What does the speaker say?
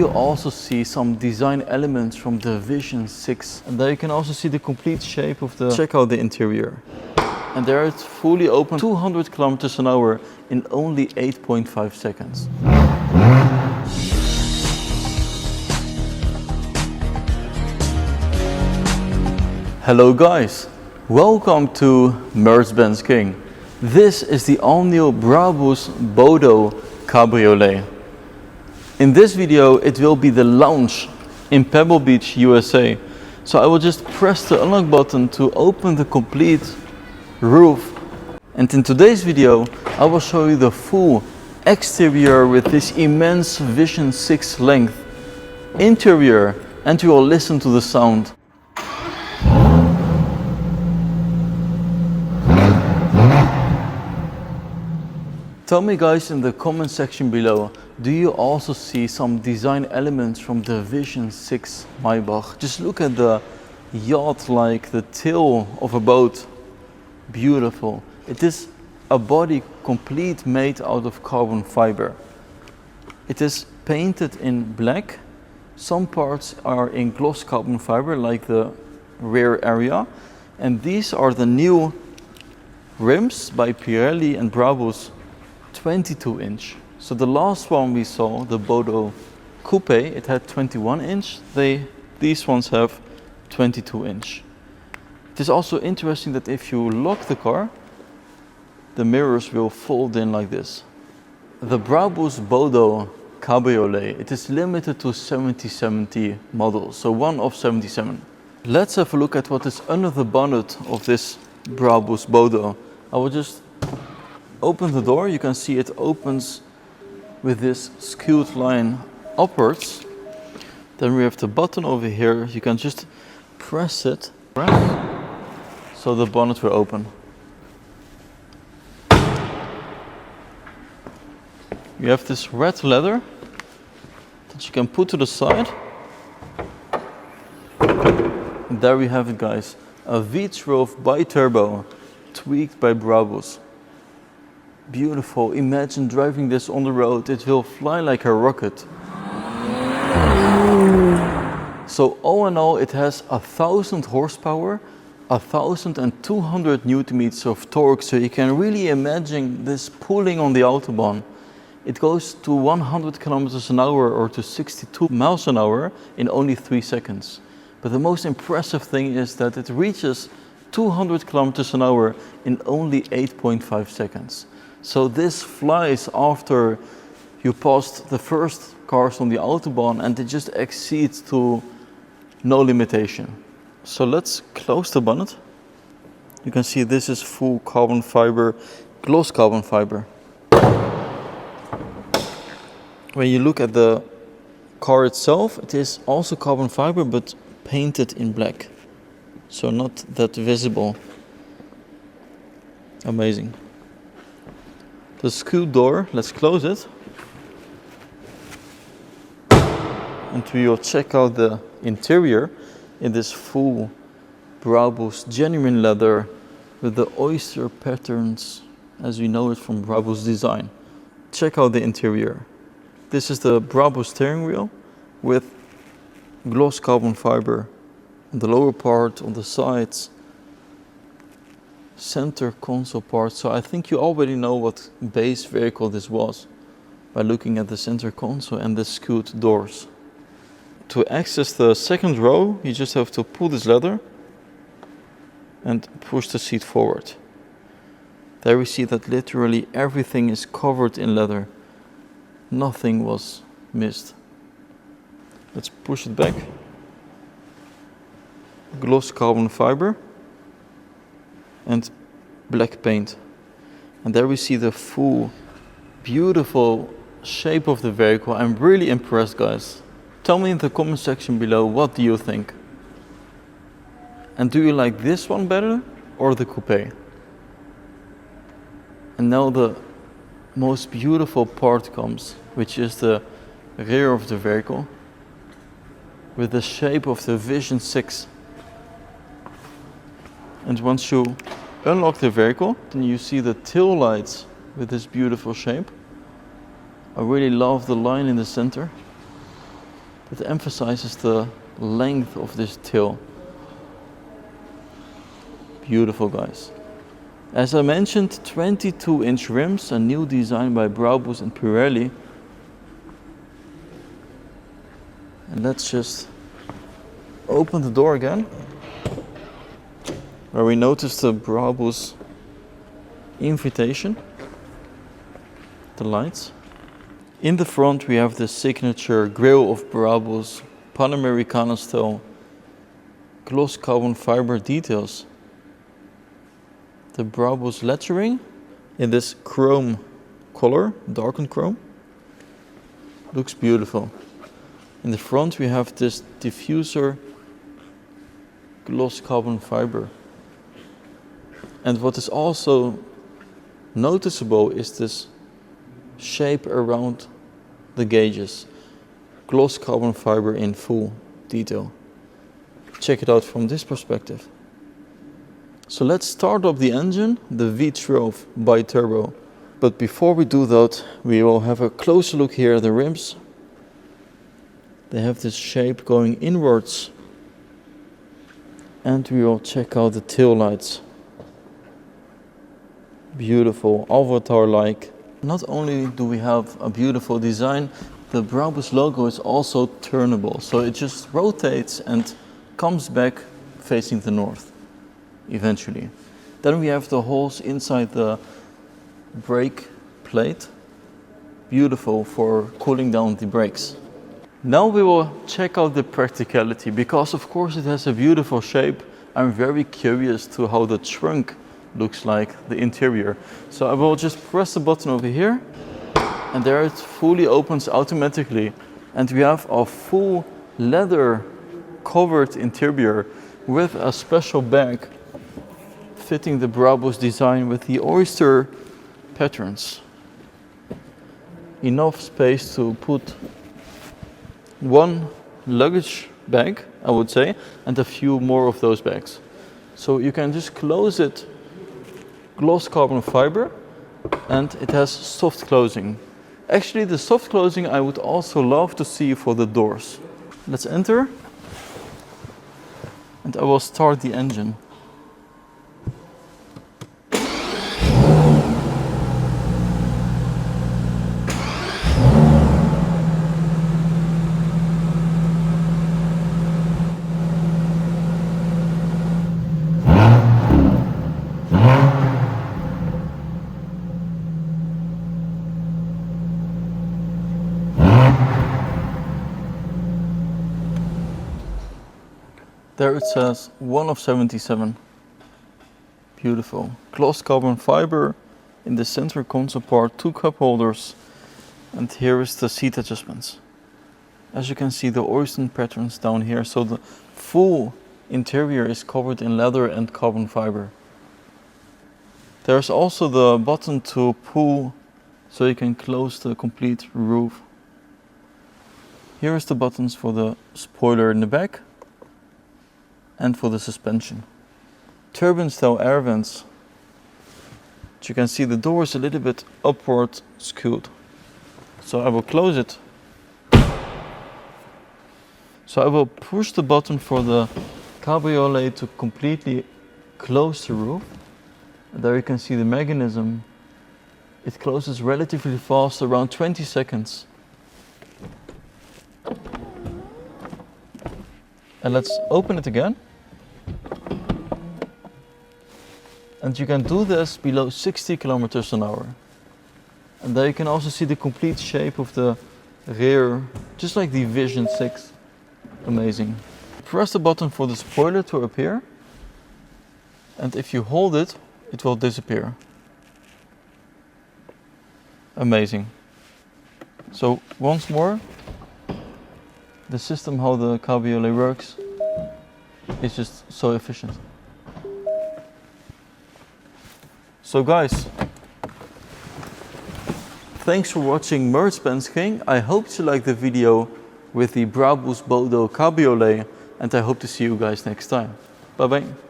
also see some design elements from the Vision 6. And there you can also see the complete shape of the... Check out the interior. And there it's fully open, 200 kilometers an hour in only 8.5 seconds. Hello guys, welcome to MercBenzKing. This is the all-new BRABUS Bodo Cabriolet. In this video it will be the launch in Pebble Beach, USA. So I will just press the unlock button to open the complete roof. And in today's video I will show you the full exterior with this immense Vision 6 length, interior, and you will listen to the sound. Tell me guys in the comment section below, do you also see some design elements from the Vision 6 Maybach? Just look at the yacht, like the tail of a boat. Beautiful. It is a body complete made out of carbon fiber. It is painted in black. Some parts are in gloss carbon fiber, like the rear area. And these are the new rims by Pirelli and Brabus, 22 inch. So the last one we saw, the Bodo Coupe, it had 21 inch. These ones have 22 inch. It is also interesting that if you lock the car, the mirrors will fold in like this. The BRABUS Bodo Cabriolet, it is limited to 70 models, so one of 77. Let's have a look at what is under the bonnet of this BRABUS Bodo. I will just open the door. You can see it opens with this skewed line upwards. Then we have the button over here. You can just press it, so the bonnet will open. You have this red leather that you can put to the side. And there we have it guys, a V12 bi-turbo tweaked by Brabus. Beautiful. Imagine driving this on the road. It will fly like a rocket. So all in all, it has 1,000 horsepower, 1,200 Newton meters of torque. So you can really imagine this pulling on the Autobahn. It goes to 100 kilometers an hour or to 62 miles an hour in only 3 seconds. But the most impressive thing is that it reaches 200 kilometers an hour in only 8.5 seconds. So this flies after you passed the first cars on the Autobahn, and it just exceeds to no limitation. So let's close the bonnet. You can see this is full carbon fiber, gloss carbon fiber. When you look at the car itself, it is also carbon fiber but painted in black. So not that visible. Amazing. The skewed door, let's close it. And we will check out the interior in this full Brabus genuine leather with the oyster patterns as we know it from Brabus design. Check out the interior. This is the Brabus steering wheel with gloss carbon fiber on the lower part, on the sides. Center console part. So I think you already know what base vehicle this was by looking at the center console and the skewed doors. To access the second row, you just have to pull this lever and push the seat forward. There we see that literally everything is covered in leather. Nothing was missed. Let's push it back. Gloss carbon fiber and black paint. And there we see the full beautiful shape of the vehicle. I'm really impressed guys. Tell me in the comment section below, what do you think? And do you like this one better or the coupe? And now the most beautiful part comes, which is the rear of the vehicle with the shape of the Vision 6. And once you unlock the vehicle, then you see the tail lights with this beautiful shape. I really love the line in the center. It emphasizes the length of this tail. Beautiful, guys. As I mentioned, 22-inch rims, a new design by Brabus and Pirelli. And let's just open the door again, where we notice the Brabus invitation, the lights. In the front we have the signature grille of Brabus, Panamericana style, gloss carbon fiber details. The Brabus lettering in this chrome color, darkened chrome. Looks beautiful. In the front we have this diffuser gloss carbon fiber. And what is also noticeable is this shape around the gauges. Gloss carbon fiber in full detail. Check it out from this perspective. So let's start up the engine, the V12 bi-turbo. But before we do that, we will have a closer look here at the rims. They have this shape going inwards. And we will check out the tail lights. Beautiful, avatar-like. Not only do we have a beautiful design, the Brabus logo is also turnable. So it just rotates and comes back facing the north, eventually. Then we have the holes inside the brake plate. Beautiful for cooling down the brakes. Now we will check out the practicality, because of course it has a beautiful shape. I'm very curious to how the trunk looks like, the interior. So I will just press the button over here, and there it fully opens automatically. And we have a full leather covered interior with a special bag fitting the Brabus design with the oyster patterns. Enough space to put one luggage bag, I would say, and a few more of those bags. So you can just close it, gloss carbon fiber, and it has soft closing. Actually, the soft closing I would also love to see for the doors. Let's enter, and I will start the engine. There it says 1 of 77. Beautiful. Gloss carbon fiber in the center console part, 2 cup holders, and here is the seat adjustments. As you can see, the oyster patterns down here, so the full interior is covered in leather and carbon fiber. There's also the button to pull so you can close the complete roof. Here is the buttons for the spoiler in the back and for the suspension. Turbine style air vents. As you can see, the door is a little bit upward skewed. So I will close it. So I will push the button for the cabriolet to completely close the roof. And there you can see the mechanism. It closes relatively fast, around 20 seconds. And let's open it again. And you can do this below 60 kilometers an hour. And there you can also see the complete shape of the rear, just like the Vision 6. Amazing. Press the button for the spoiler to appear. And if you hold it, it will disappear. Amazing. So once more, the system how the cabriolet works is just so efficient. So guys, thanks for watching MercBenzKing. I hope you liked the video with the Brabus Bodo Cabriolet, and I hope to see you guys next time. Bye bye.